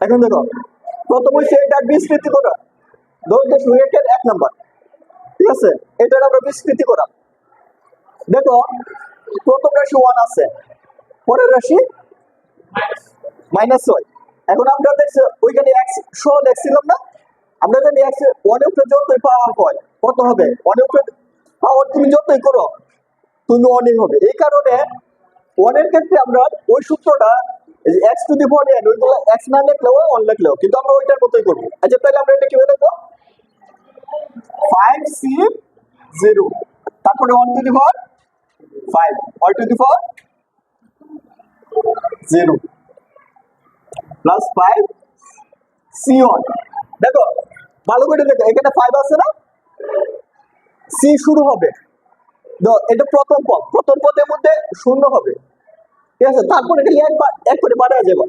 এখন দেখো প্রথম হচ্ছে এটা বিস্তৃতি করা, দৈর্ঘ্য সুরেখের 1 নাম্বার, ঠিক আছে? এটা আমরা বিস্তৃতি করা। দেখো প্রথম রাশি 1 আছে, পরের রাশি -6। এখন আমরা দেখছি ওইখানে x সহ দেখছিলাম না, আমরা জানি x 1 এর উপরে যতই পাওয়ার হয় কত হবে, 1 এর উপরে পাওয়ার তুমি যতই করো তুমি অনেক হবে। এই কারণে 1 এর ক্ষেত্রে আমরা ওই সূত্রটা x to the power n, ওইগুলো x না লিখলেও 1 লিখলেও কিন্তু আমরা ওইটার মতোই করবো। আচ্ছা তাহলে আমরা এটা কিভাবে লিখবো? 5c0 তারপরে 1 to the power 5 1 to the power 0 plus 5c1। দেখো ভালো করে দেখো, এখানে 5 আছে না, c শুরু হবে, এটা প্রথম পদ, প্রথম পদের মধ্যে 0 হবে, ঠিক আছে? তারপর এটা এক করে বাড়ায় যাবে।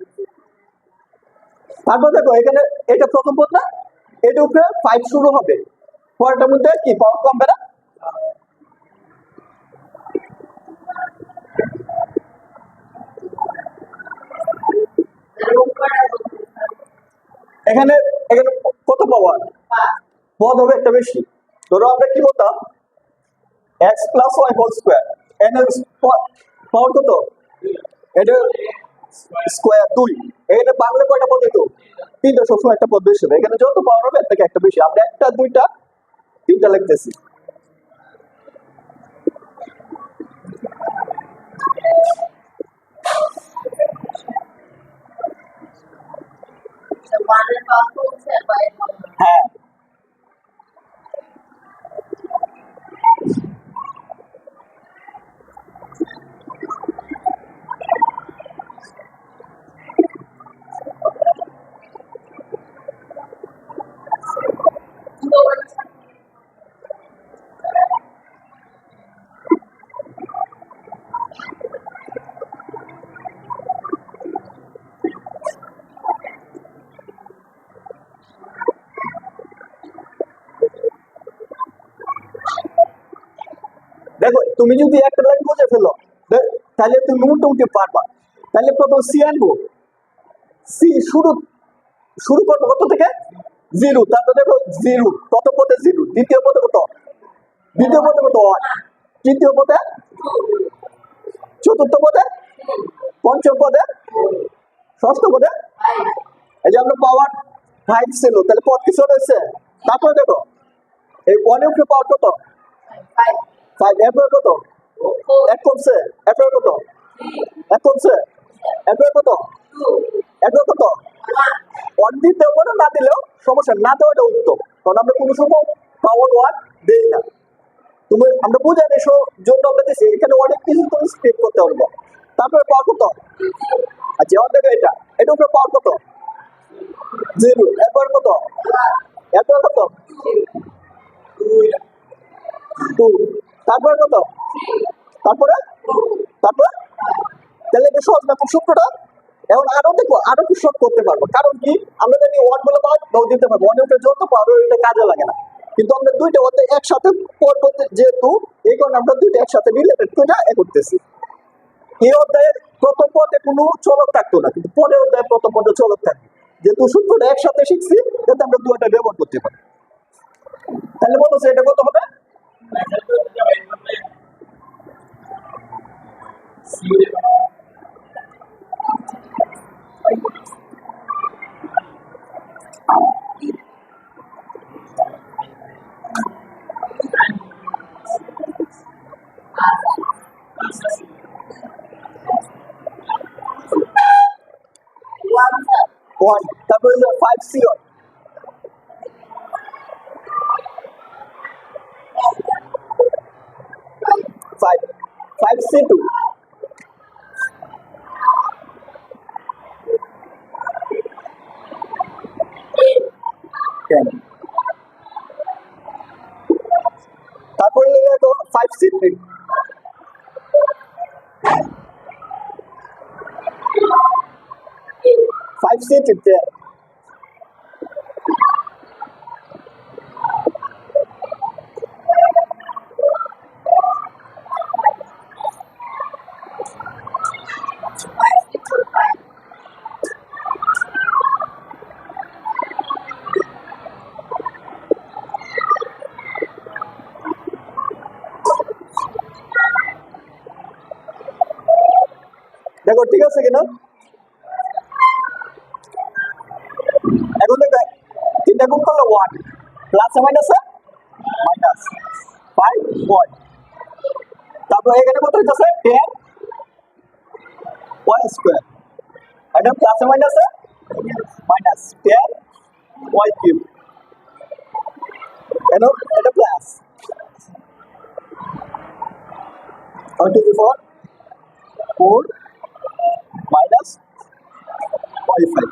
তারপর দেখো এখানে এটা প্রথম পদ না, এটা উপরে 5 শুরু হবে, পরেরটার মধ্যে কি পাওয়ার কমবে না? এখানে এখানে কত পাওয়ার পদ হবে একটা বেশি। ধরো আমরা কি বলতাম x plus y whole square, n এর পাওয়ার কত, এটা স্কয়ার 2। এখানে বাংলা কয়টা পদ হতো? 3টা, সবসময় একটা পদ বেশি হবে। এখানে যত পাওয়ার হবে এর থেকে একটা বেশি, আমরা 1টা 2টা 3টা লিখতেছি। হ্যাঁ দেখো তুমি যদি একটা লাইন বুঝে ফেলো তাহলে তুমি মোটামুটি পারবা। তাহলে প্রথম সি আনবো, সি শুরু শুরু করবো কত থেকে? 0। তারপর দেখো 0 কত পদে 0, দ্বিতীয় পদে কত, দ্বিতীয় পদে কত 1, তৃতীয় পদে, চতুর্থ পদে, পঞ্চম পদে, ষষ্ঠ পদে। এই যে আমরা পাওয়ার 5 ছিল, তাহলে পদ কিছু রয়েছে। তারপরে দেখো এই 1 এর উপরে পাওয়ার কত, 5, এরপরে কত, 1 কমছে, এরপরে কত, 1 কমছে, এরপরে কত, এরপরে কত, 1 দিতেও পারো না দিলেও সমস্যা, না দেওয়াটা উত্তম, কারণ আমরা কোনো সময় পাওয়ার 1 দেই না। তুমি আমরা বুঝে এসো জন্য আমরা দিচ্ছি, এখানে অনেক কিছু তুমি স্কিপ করতে পারবো। তারপরে পাওয়ার কত, আচ্ছা অন দেখো এটা উপরে পাওয়ার কত, 0, এরপর কত, এরপর কত, 2, তারপরে কত, তারপরে তারপরে তাহলে এটা সহজ না সূত্রটা। এখন আরো দেখো আরো কি শর্ট করতে পারবো, কারণ কি আমরা জানি 1 বলে পাওয়ার দাও দিতে পারবো, 1 এর উপরে যত পাওয়ার এটা কাজে লাগে না, কিন্তু আমরা দুইটা অধ্যায় একসাথে পড় করতে যেহেতু এই কারণে আমরা দুইটা একসাথে রিলেটেড করে করতেছি। এই অধ্যায়ের প্রথম পদে কোনো চলক থাকতো না, কিন্তু পরের অধ্যায়ে প্রথম পদে চলক থাকবে, যেহেতু সূত্রটা একসাথে শিখছি যাতে আমরা দুইটা ব্যবহার করতে পারি। তাহলে বলো এটা কত হবে? One, তারপরে 5c1, 5c2, 10, তারপরে 5c3, 5c10, ঠিক আছে কিনা? এখন দেখো তিনটা গুণ করলে 1 প্লাস মাইনাসে মাইনাস 5 1। তারপর এখানে কত হইতাছে 10 y স্কয়ার। এটা প্লাস মাইনাসে মাইনাস 10 y কিউব। এটা প্লাস 1 2 3 4 4 মাইনাস y 5।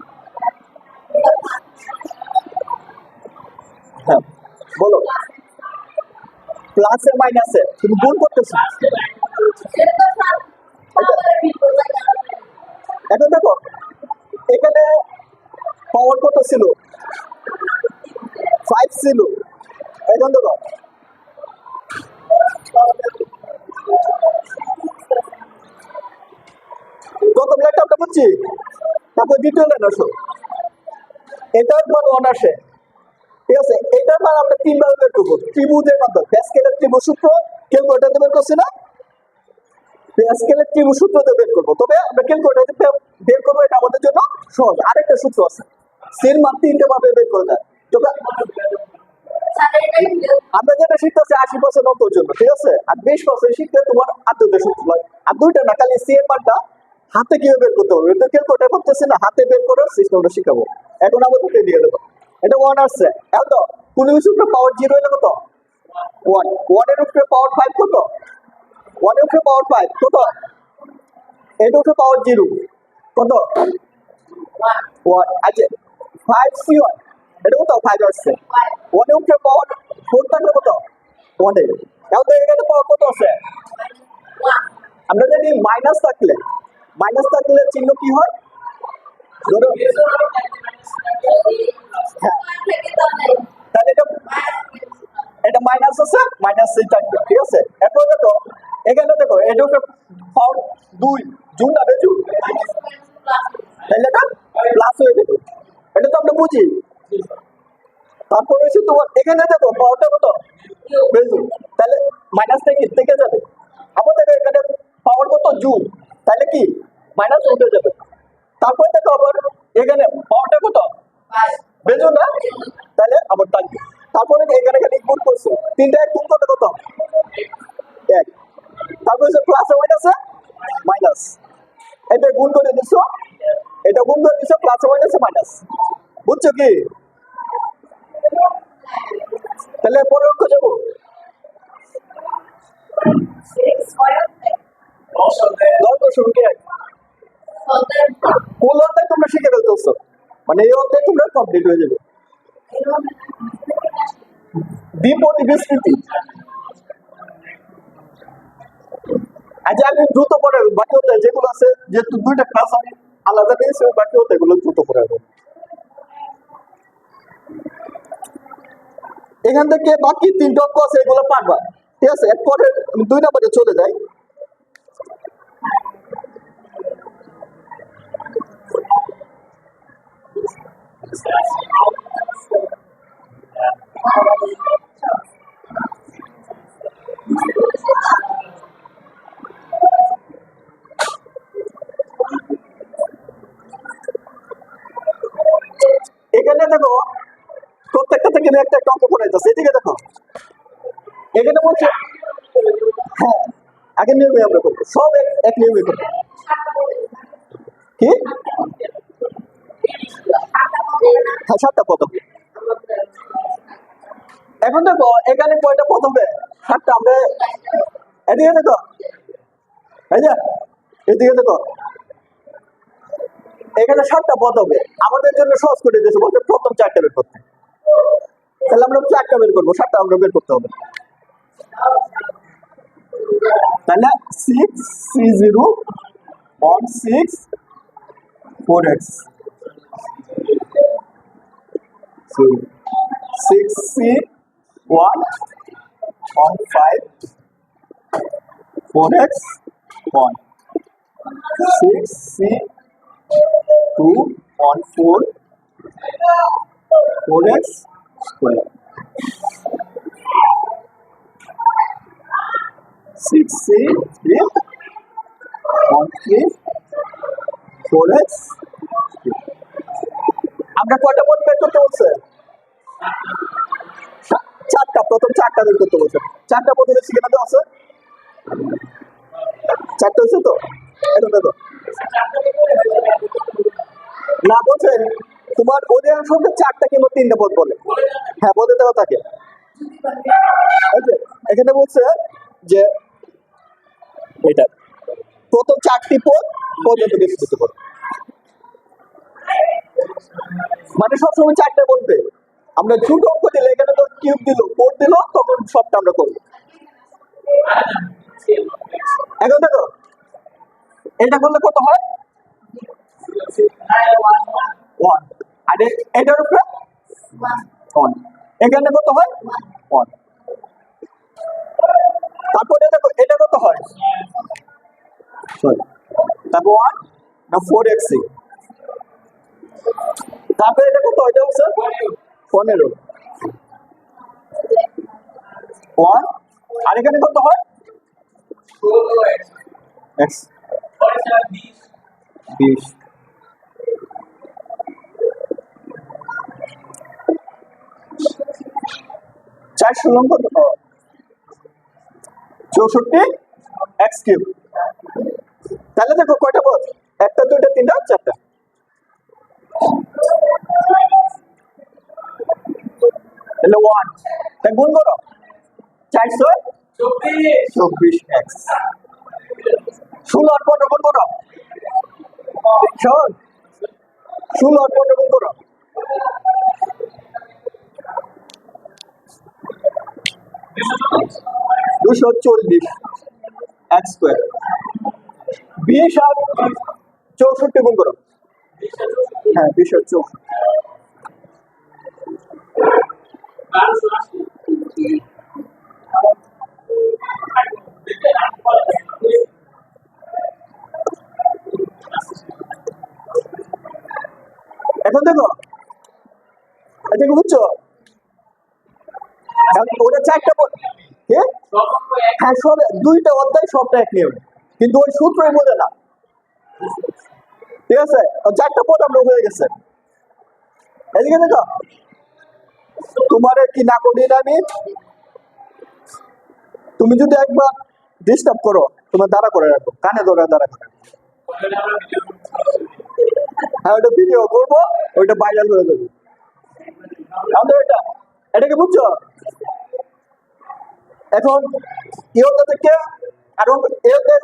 হ্যাঁ বলো প্লাসে মাইনাসে তুমি গুণ করতেছো। এখন দেখো এখানে পাওয়ার কত ছিল 5 ছিল। এখন দেখো প্রথম লাইনটা আমরা বুঝছি, তারপর দ্বিতীয় লাইন আসো। এটার মান 1 আসে, ঠিক আছে? এটার মান আমরা তিনভাবে বের করবো ত্রিভুজের মাধ্যমে। প্যাসকেলের ত্রিভুজ সূত্র ক্যালকুলেটরে বের করছি না? প্যাসকেলের ত্রিভুজ সূত্র দিয়ে বের করবো। তবে আমরা ক্যালকুলেটরে বের করবো, এটা আমাদের জন্য সহজ। আরেকটা সূত্র আছে, সের মান তিনটে ভাবে বের করে দেয়। তবে আমরা যেটা শিখতেছি 80% অঙ্কের জন্য, ঠিক আছে? আর 20% শিখতে তোমার আত্মীয়দের সূত্র হয়। আর দুইটা না, খালি সি এর মানটা হাতে কিভাবে বের করতে হবে এটা ক্যালকুলেটর করতেছি না, হাতে বের করার সিস্টেমটা শিখাবো। এখন আমাদেরকে দিয়ে দেবো। এটা 1 আসছে, এখন তো পুলিশ উপরে পাওয়ার 0 হলে কত 1, 1 এর উপরে পাওয়ার 5 কত 1 এর উপরে পাওয়ার 5 কত, এর উপরে পাওয়ার 0 কত 1। আচ্ছা 5 c1 এটা কত 5 আসছে। 1 এর উপরে পাওয়ার 4 থাকলে কত 1 এর। এখন তো এখানে পাওয়ার কত আছে, আমরা জানি মাইনাস থাকলে চিহ্ন কি হয় ধরো, হ্যাঁ তাহলে এটা মাইনাস আছে, মাইনাস সেই থাকবে, ঠিক আছে? এরপর দেখো এখানে দেখো এটা পাওয়ার 2 জুন না বেজুন, তাহলে এটা প্লাস হয়ে যাবে। এটা তো আমরা বুঝি। তারপর হচ্ছে তোমার এখানে দেখো পাওয়ারটা কত বেজুন, তাহলে মাইনাস থেকে যাবে। আবার দেখো এখানে পাওয়ার কত জুন, তাহলে কি মাইনাস উঠে যাবে। তারপর দেখো আবার এখানে পাওয়ারটা কত বেজুন না, তাহলে আবার থাকবে। তারপরে এখানে খালি গুণ করছো, তিনটা এক গুণ করতে কত 1। তারপর হচ্ছে প্লাসে মাইনাসে মাইনাস, এটা গুণ করে দিছো, এটা গুণ করে দিছো, প্লাসে মাইনাসে মাইনাস। বুঝছো কি? তাহলে পরের অঙ্ক যাবো। কোন অধ্যায় তোমরা শিখে ফেলতেছো, মানে এই অধ্যায় তোমরা কমপ্লিট হয়ে যাবে। দ্বিপদী বিস্তৃতি। আচ্ছা আমি দ্রুত পড়ে বাকি অধ্যায় যেগুলো আছে, যেহেতু দুইটা ক্লাস আমি আলাদা নিয়েছি, বাকি অধ্যায়গুলো দ্রুত পড়ে যাবো। এখান থেকে বাকি 3টা অঙ্ক আছে, এগুলো পারবা, ঠিক আছে? এরপরে আমি 2 নম্বরে চলে যাই। এখানে দেখো প্রত্যেকটা থেকে একটা একটা অঙ্ক পড়ে যাচ্ছে। এদিকে দেখো এখানে বলছে, হ্যাঁ আগের নিয়মে আমরা করবো, সব এক নিয়মে করবো। কি হ্যাঁ 7টা পদ হবে। এখন দেখো এখানে কয়টা পদ হবে 7টা। আমরা এদিকে দেখো, এই যে এদিকে দেখো এখানে 7টা পদ হবে। আমাদের জন্য সহজ করে দিয়েছে, বলতে প্রথম 4টা বের করতে। তাহলে আমরা 4টা বের করবো, 7টা আমরা বের করতে হবে। তাহলে 6c0 on 6 4x, so 6c1 on 5 4x 1, 6c2 on 4 4x square, 6c3 on 3 4x। আমরা কয়টা পদ বের করতে বলছে? চারটা, প্রথম চারটা বের করতে বলছে। চারটা পদ হয়েছে কিনা তো আছে? চারটা হয়েছে তো? এখন দেখো না বলছে তোমার অধিকাংশ চারটা কিংবা তিনটা পদ বলে। হ্যাঁ বলে দেওয়া থাকে। এখানে বলছে যে এটা প্রথম চারটি পদ পর্যন্ত বিস্তৃত করে, মানে সবসময় চারটা বলতে আমরা ছোট অঙ্ক দিলে এখানে তো কিউব দিল, 4 দিল, তখন সবটা আমরা করবো। এখন দেখো এটা করলে কত হয়? 1। আর এটার উপরে 1, এখানে কত হয়? 1। তারপরে দেখো এটা কত হয়? তারপর 1 না 4x। তারপরে এটা কত? এটা হচ্ছে 15। 1 আর এখানে কত হয়? x 20। 4 ষোলং কত? 64 x কিউব। তাহলে দেখো কয়টা পদ? একটা, দুইটা, তিনটা, চারটা। তাহলে 1 তাই গুণ করো 424x। 16 আর 15 গুণ করো। শোন 16 আর 15 গুণ করো। 240 x স্কয়ার। 20 আর 64 গুণ করো। হ্যাঁ 20 আর 64। এখন দেখো এটা কি বুঝছো? ওটা চারটা পদ, হ্যাঁ সব দুইটা অধ্যায় সবটা এক নিয়ম, কিন্তু ওই সূত্রই বোঝে না। ঠিক আছে, চারটা পদ আমরা হয়ে গেছে। এদিকে দেখো তোমার কি না করি আমি, তুমি যদি একবার ডিস্টার্ব করো তোমার দাঁড়া করে রাখবো, কানে ধরে দাঁড়া করে রাখবো। হ্যাঁ ওটা ভিডিও করবো, ওইটা ভাইরাল করে দেবো। আমাদের এটাকে বুঝছো? এখন ইয়োটা থেকে কারণ এদের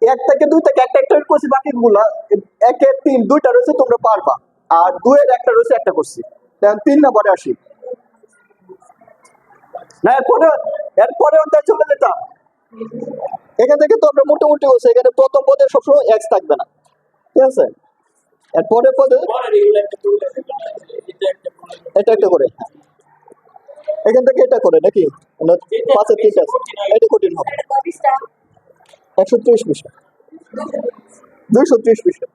1 থেকে 2 থেকে একটা একটা করছি, বাকিগুলা 1 এর 3 দুইটা রয়েছে তোমরা পারবা, আর 2 এর একটা রয়েছে একটা করছি, তাহলে 3 নম্বরে আসি না। এরপরে অধ্যায় চলে যেতাম। এখান থেকে তো আমরা মোটামুটি হচ্ছে, এখানে প্রথম পদে সবসময় x থাকবে না, ঠিক আছে? এরপরে পদে এটা একটা করে, এখান থেকে এটা করে নাকি 5 এর 3টা, এটা কঠিন হবে। 130 পৃষ্ঠা, 230 পৃষ্ঠা।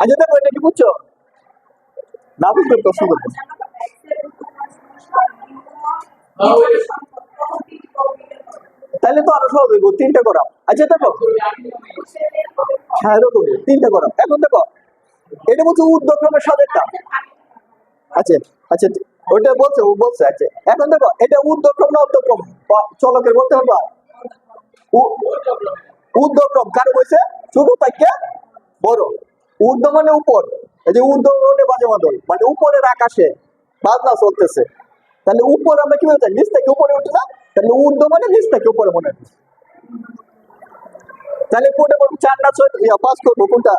আচ্ছা দেখো এটা কি বুঝছো? না বুঝলে প্রশ্ন করবো। তাহলে তো আরো সহজ হইব, 3টা করা। আচ্ছা দেখো হ্যাঁ এরকম 3টা করা। এখন দেখো এটা বলছে ঊর্ধ্বক্রমের সাথেটা। আচ্ছা আচ্ছা ওইটা বলছে, ও বলছে। আচ্ছা এখন দেখো এটা ঊর্ধ্বক্রম না অর্ধক্রম? চলকের বলতে পারবা? ঊর্ধ্বক্রম কারণ হয়েছে ছোট থেকে বড়। ঊর্ধ্ব মানে উপর, এই যে ঊর্ধ্ব মানে বাজুমণ্ডল, মানে উপরের আকাশে বাজনা চলতেছে। তাহলে উপর আমরা কি বলতে, নিচ থেকে উপরে উঠি না? তাহলে ঊর্ধ্ব মানে নিচ থেকে উপরে মনে হয়। তাহলে কোনটা করবো, 4 না 6? 5 করবো, কোনটা?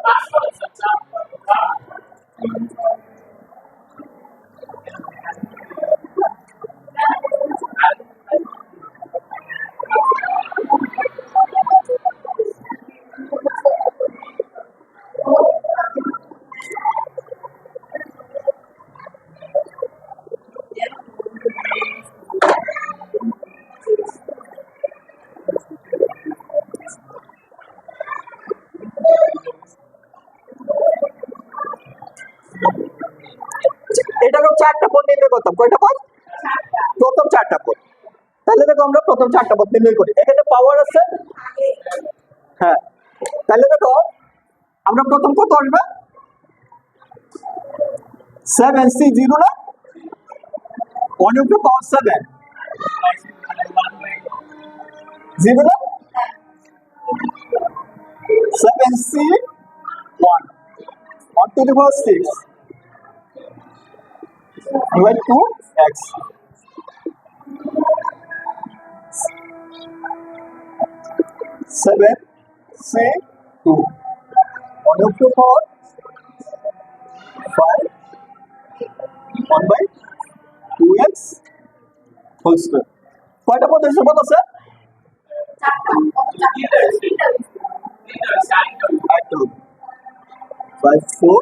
এটারও 4টা পদ নির্ণয় করতাম। কয়টা পদ? প্রথম 4টা পদ। তাহলে দেখো আমরা প্রথম 4টা পদ নির্ণয় করি। এখানে পাওয়ার আছে, হ্যাঁ তাহলে দেখো আমরা প্রথম কত আসবে 7C0 না 1 into power 7 0 না 7C1 1 to the power 6 divided to x 7C2 1 into power 5 1 by 2x whole square কয়টা পদ এসে বলো স্যার একটু 5 4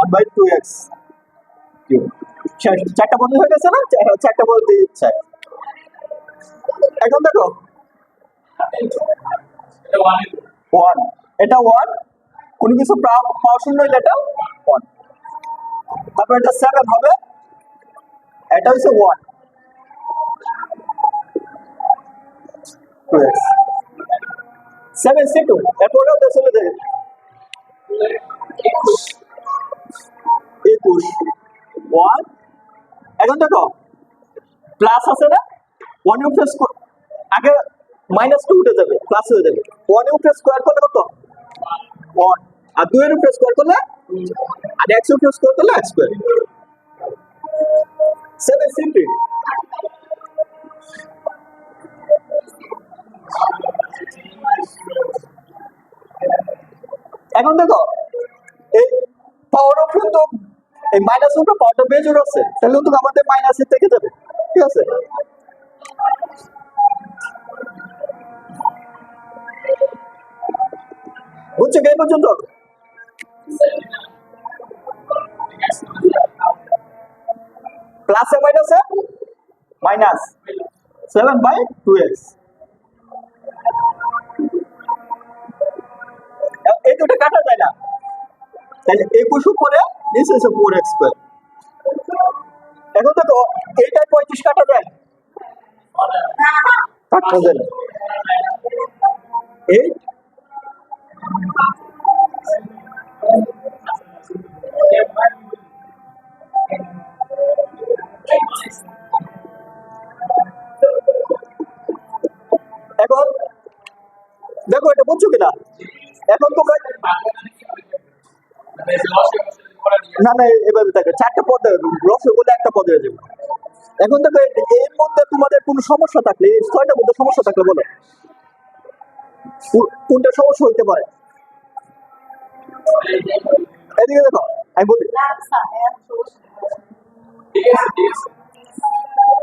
1 by 2x চারটা পদ হয়ে গেছে না চারটা পদ দিয়ে দিচ্ছে এখন দেখো 1 এটা 1 কোন কিছু পাওয়ার শূন্য হইলে এটা 1 তারপর এটা 7 হবে এটা হচ্ছে 1 2x 7C2 এরপরে ওটা চলে যাবে 21 1 এখন দেখো প্লাস আছে না 1 এর উপরে স্কয়ার আগে -2 উঠে যাবে প্লাস হয়ে যাবে 1 এর উপরে স্কয়ার করলে কত 1 আর 2 এর উপরে স্কয়ার করলে আর x এর উপরে স্কয়ার করলে x স্কয়ার 7C3 এখন দেখো এই পাওয়ার অফ কিন্তু এই মাইনাস উপরে পাওয়ারটা বেজোর আছে তাহলে কিন্তু আমাদের মাইনাস থেকে যাবে ঠিক আছে বুঝছো কে পর্যন্ত প্লাসে মাইনাসে মাইনাস 7/2x এই দুটো কাটা যায় না তাহলে 21 উপরে নিচে এসে 4x স্কয়ার এখন দেখো এইটা 35 কাটা যায় কাটা যায় না 8 এখন দেখো এটা বুঝছো কিনা এখন তোমরা না না এভাবে থাকে চারটা পদ রসে বলে একটা পদ হয়ে যাবে এখন দেখো এর মধ্যে তোমাদের কোনো সমস্যা থাকলে এই ছয়টার মধ্যে সমস্যা থাকলে বলো কোনটা সমস্যা হইতে পারে এদিকে দেখো আমি বলি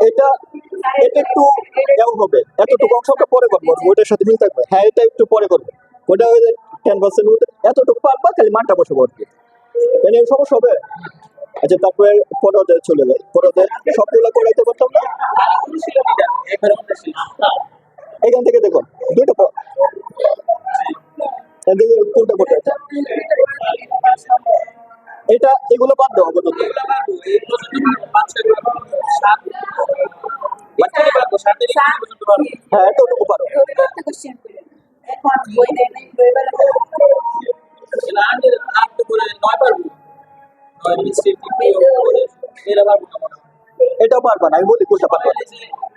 এটা এটা একটু এমন হবে এতটুকু অংশটা পরে করবো ওইটার সাথে মিল থাকবে হ্যাঁ এটা একটু পরে করবো ওইটা ওই যে 10% এতটুকু পারবা খালি মানটা বসবো আর কি তাহলে সমস্যা হবে আচ্ছা তারপরে পরতে চলে যায় পরতে সবগুলো করাইতে পারতাম না এখান থেকে দেখো দুইটা পদ এদিকে কোনটা করতে এটা এগুলো বাদ দাও আপাতত হ্যাঁ এতটুকু পারো এটাও পারবা না আমি বলি কোনটা পারবা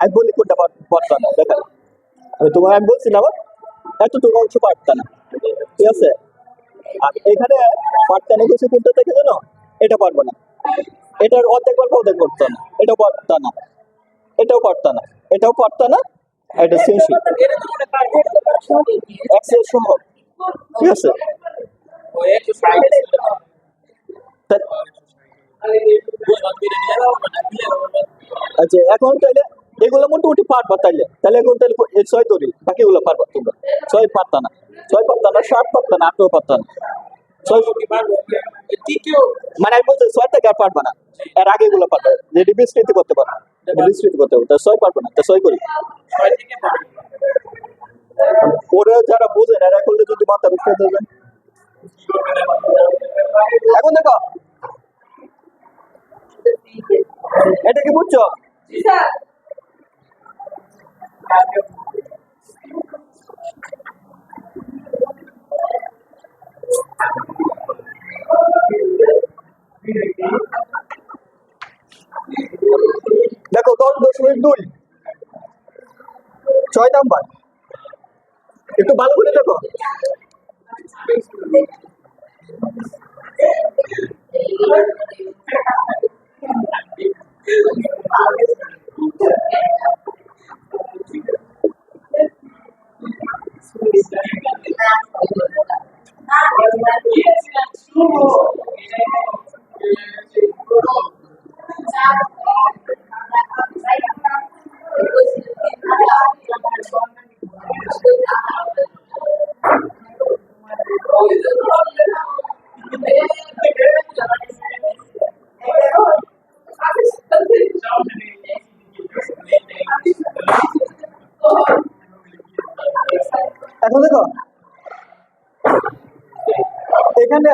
আমি বলি কোনটা পারবা না দেখা আমি তোমার আমি বলছি না এতটুকু অংশ পারতা না ঠিক আছে আর এখানে পারতা না কিছু কোনটা থেকে জানো এটা পারবা না এটার অর্ধেক পারবা অর্ধেক পারতা না এটাও পারতা না এটাও পারতা না এটাও পারতা না এটা শেষই এক্সেল সম্ভব ঠিক আছে আচ্ছা এখন তাহলে এগুলো মোটামুটি পারবা তাইলে তাহলে এখন তাহলে 6 ধরি বাকিগুলো পারবা তোমরা 6 পারতা না 6 পারতা না 7 পারতা না 8 পারতা না 6 মানে আমি বলছি 6 থেকে আর পারবা না এর আগে এগুলো পারবা যেটি বিস্তৃতি করতে পারো বিস্তৃতি করতে পারো তা 6 পারবা না তা 6 করি ওরা যারা বোঝেন এরা করলে যদি মাথা বুঝতে দেবেন এখন দেখো এটা কি বুঝছো দেখো 10.2 6 নাম্বার, একটু ভালো করে দেখো। এখন দেখো এখানে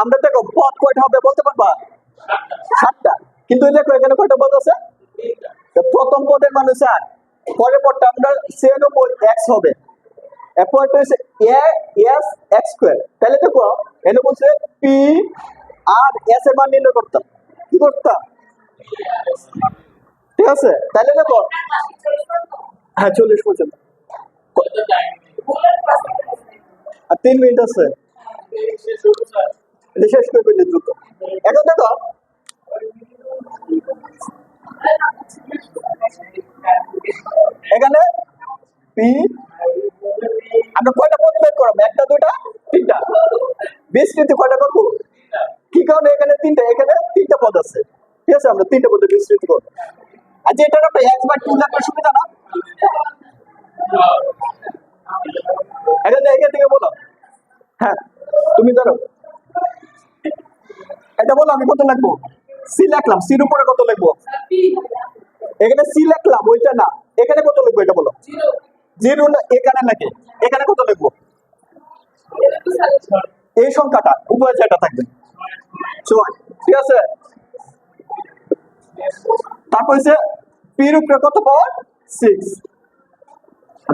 আমরা দেখো পদ কয়টা হবে বলতে পারবা? 7টা। কিন্তু দেখো এখানে কয়টা পদ আছে? তো প্রথম পদের মান হচ্ছে 8, পরের পদটা আমরা সেন উপর x হবে, এরপর এটা হচ্ছে a s x স্কয়ার। তাহলে দেখো এখানে বলছে p আর s এর মান নির্ণয় করতাম, কি করতাম? ঠিক আছে, তাহলে দেখো হ্যাঁ 40 পর্যন্ত আর 3 মিনিট আছে, এটা শেষ করে ফেলি দ্রুত। এখন দেখো এখানে পি আমরা কয়টা পদ বের করবো? 1টা 2টা 3টা। 20 কিন্তু কয়টা করবো? কি কারণে এখানে 3টা, এখানে 3টা পদ আছে, ঠিক আছে, আমরা 3টা পদে বিস্তৃত করবো। আর যেটা একটা x/2 লাগবে সুবিধা না, এখান থেকে বলো। হ্যাঁ তুমি ধরো এটা বলো আমি কত লাগবো? সি লিখলাম, সির উপরে কত লিখবো? এখানে সি লিখলাম, ওইটা না, এখানে কত লিখবো এটা বলো? 0 না এখানে নাকি এখানে কত লিখবো? এই সংখ্যাটা উপরে যেটা থাকবে 6, ঠিক আছে। তারপর হচ্ছে পির উপরে কত পাওয়ার? 6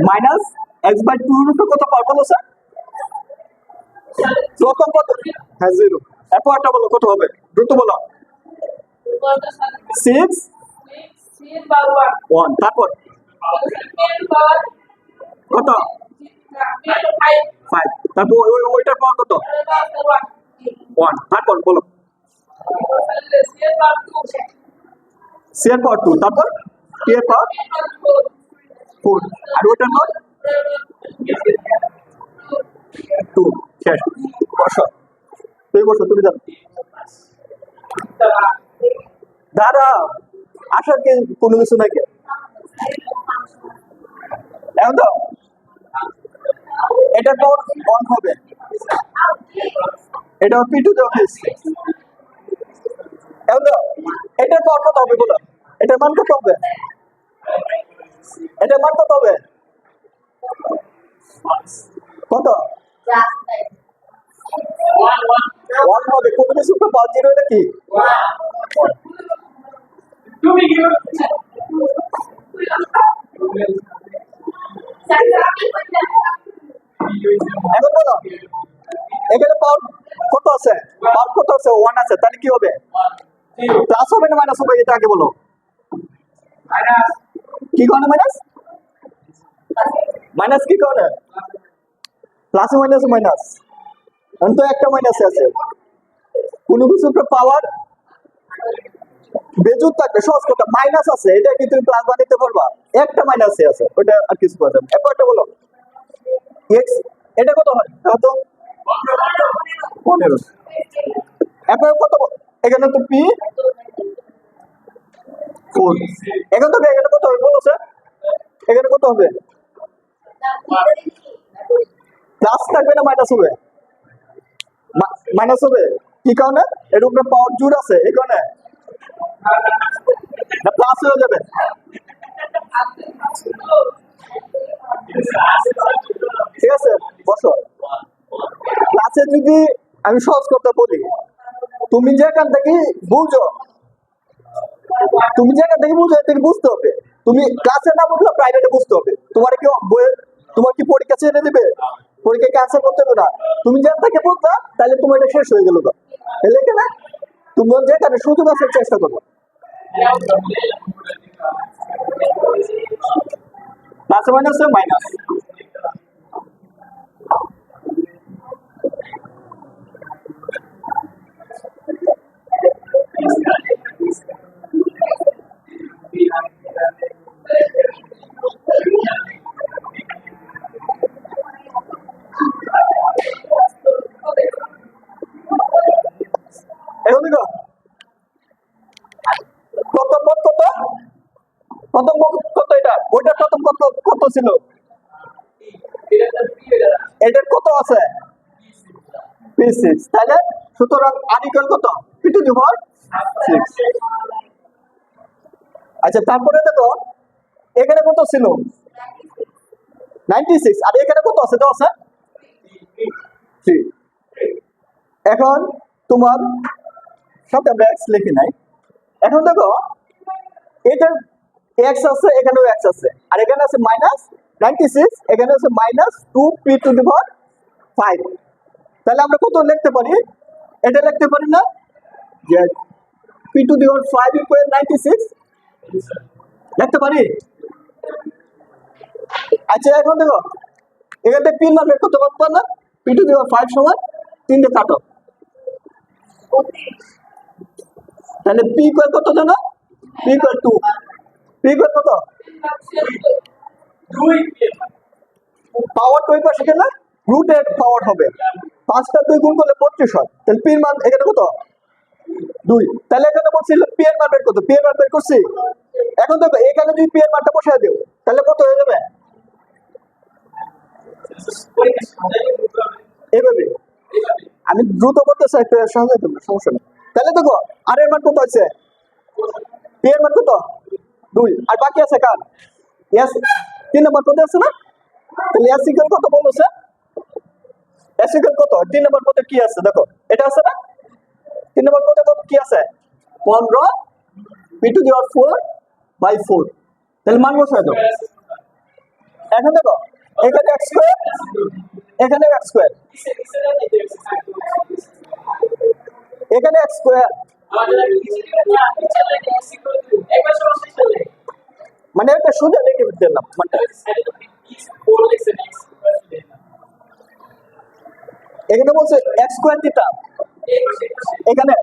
মাইনাস x/2 এর উপরে কত পাওয়ার বলো স্যার? প্রথম কত? হ্যাঁ 0। এরপর একটা বলো কত হবে, দ্রুত বলো। 6 1, তারপর কত? 5, তারপর ওইটার পাওয়ার কত? 1, তারপর বলো c এর পাওয়ার 2, তারপর t এর পাওয়ার 4, আর ওইটার পাওয়ার 2। শেষ, বসো তুমি, বসো তুমি জানো দাদা আসার কি কোনো কিছু নাই কে? এখন তো এটা পাওয়ার 1 হবে, এটা p2 তে অফিস। এখন তো এটার পাওয়ার কত হবে বলো? এটার মান কত হবে? এটার মান কত হবে? কত? 1 হবে, কোনো কিছু তো পাওয়ার 0 এটা কি? এখন বলো এখানে পাওয়ার কত আছে? পাওয়ার কত আছে? 1 আছে, তাহলে কি হবে? প্লাস হবে না মাইনাস হবে? এটা আগে বলো। কি কারণে মাইনাস? মাইনাস কি কারণে? প্লাস মাইনাস মাইনাস, এখন তো একটা মাইনাস আছে, কোনো কিছু পাওয়ার বেজুত থাকবে, সহজ কথা মাইনাস আছে, এটা কি তুমি প্লাস বানাতে পারবা? একটা মাইনাস আছে, ওটা আর কিছু করা যাবে। এরপর একটা বলো x, এটা কত হয়? কত? 15। এরপর কত? এখানে তো p 4, এখন তো এখানে কত হবে বলো স্যার? এখানে কত হবে? প্লাস থাকবে না মাইনাস হবে? মাইনাস হবে, কি কারণে? এর উপরে পাওয়ার জোর আছে, এই কারণে না প্লাস হয়ে যাবে। ঠিক আছে, বসো। ক্লাসে যদি আমি সহজ কথা বলি, তুমি যেখান থেকে বুঝো, তুমি যেখান থেকে বুঝো এখান থেকে বুঝতে হবে। তুমি ক্লাসে না বুঝলে প্রাইভেটে বুঝতে হবে। তোমার কি বইয়ের, তোমার কি পরীক্ষা ছেড়ে দেবে? পরীক্ষায় ক্যান্সেল করতে হবে না। তুমি যে তাকে বলতা তাহলে তোমার এটা শেষ হয়ে গেল। তাহলে কেন তুমি যেখানে সুযোগ আছে চেষ্টা করবো। Plus minus minus. এখন দেখো প্রথম পদ কত, প্রথম পদ কত, এটা ওইটা প্রথম কত কত ছিল, এটার কত আছে p6, তাহলে সুতরাং r ইকুয়াল কত p⁶। আচ্ছা তারপরে দেখো এখানে কত ছিল 96, আর এখানে কত আছে দেওয়া আছে 3। এখন তোমার সাথে আমরা x লিখি নাই। এখন দেখো এটার x আছে, এখানেও x আছে, আর এখানে আছে -96, এখানে আছে -2p⁵। তাহলে আমরা কত লিখতে পারি, এটা লিখতে পারি না যে p⁵ = 96 লিখতে পারি। আচ্ছা এখন দেখো এখান থেকে p মান বের করতে পারবো না, p⁵ = 3 দিয়ে কাটো, তাহলে p = কত জানো, p = 2, p = কত 2, পাওয়ার 2 পাশে গেলে রুটের পাওয়ার হবে 5 টা 2 গুণ করলে 35 হয়। তাহলে p এর মান এখানে কত 2। তাহলে এখানে বলছিল p এর মান বের করতে, p এর মান বের করছি। এখন দেখো এখানে যদি p এর মানটা বসায় দেব তাহলে কত হয়ে যাবে, এইভাবে আমি দ্রুত করতে চাই তো সহজে তোমরা সমস্যা নেই। তাহলে দেখো আর এর মান কত আছে, p এর মান কত 2, আর বাকি আছে কার s 3 নম্বর পদে আছে না। তাহলে s ইকুয়াল কত বলছে, s ইকুয়াল কত 3 নম্বর পদে কি আছে দেখো, এটা আছে না 3 নম্বর পদে কত কি আছে 15 p⁴/4। তাহলে মান বসায় দাও। এখন দেখো এখানে x², এখানে x², এখানে x², মানে এটা শুধু লিখে দিলাম মানটা। এখানে বলছে x² দিতাম, এখানে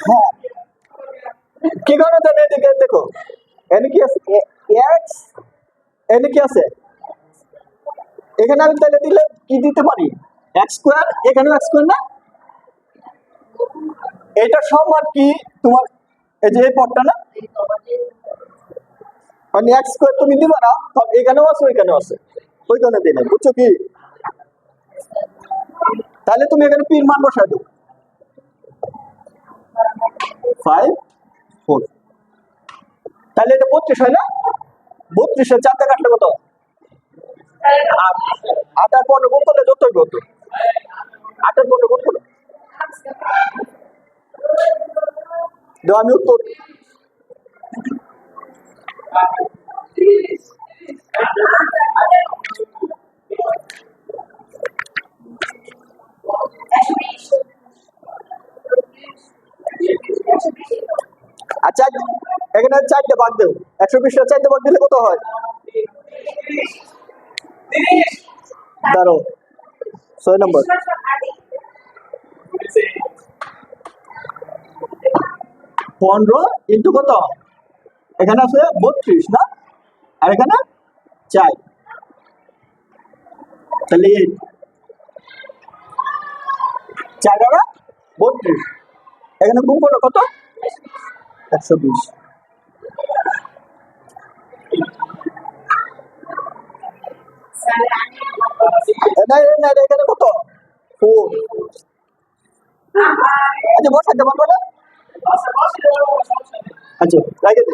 হ্যাঁ কি কারণে দেন, এদিকে দেখো এখানে কি আছে x, এখানে কি আছে, এখানে আমি তাহলে দিলে কি দিতে পারি x², এখানেও x² না, এটা সমান কি তোমার এই যে এই পদটা না, মানে x² তুমি দিবা না, এখানেও আছে ওইখানেও আছে, ওইখানে দিই না, বুঝছো কি। তাহলে তুমি এখানে p এর মান বসায় দাও 5, 4, তাহলে এটা 32 হয় না, 32 এর 4 দিয়ে কাটলে কত 8 আর 15 গুণ করলে যত কত 8 আর 15 গুণ করো দাও, আমি উত্তর আচ্ছা এখানে 4টে ভাগ দেও, 120 এর 4টে ভাগ দিলে কত হয়, দাঁড়ো 6 নম্বর 15 ইন্টু কত, এখানে আছে 32 না, আর এখানে 4, তাহলে 4 আর 32, এখানে গুণ করো কত 120। এখানে কত 4, আচ্ছা বসাতে পারবো না, আচ্ছা রাখে দে।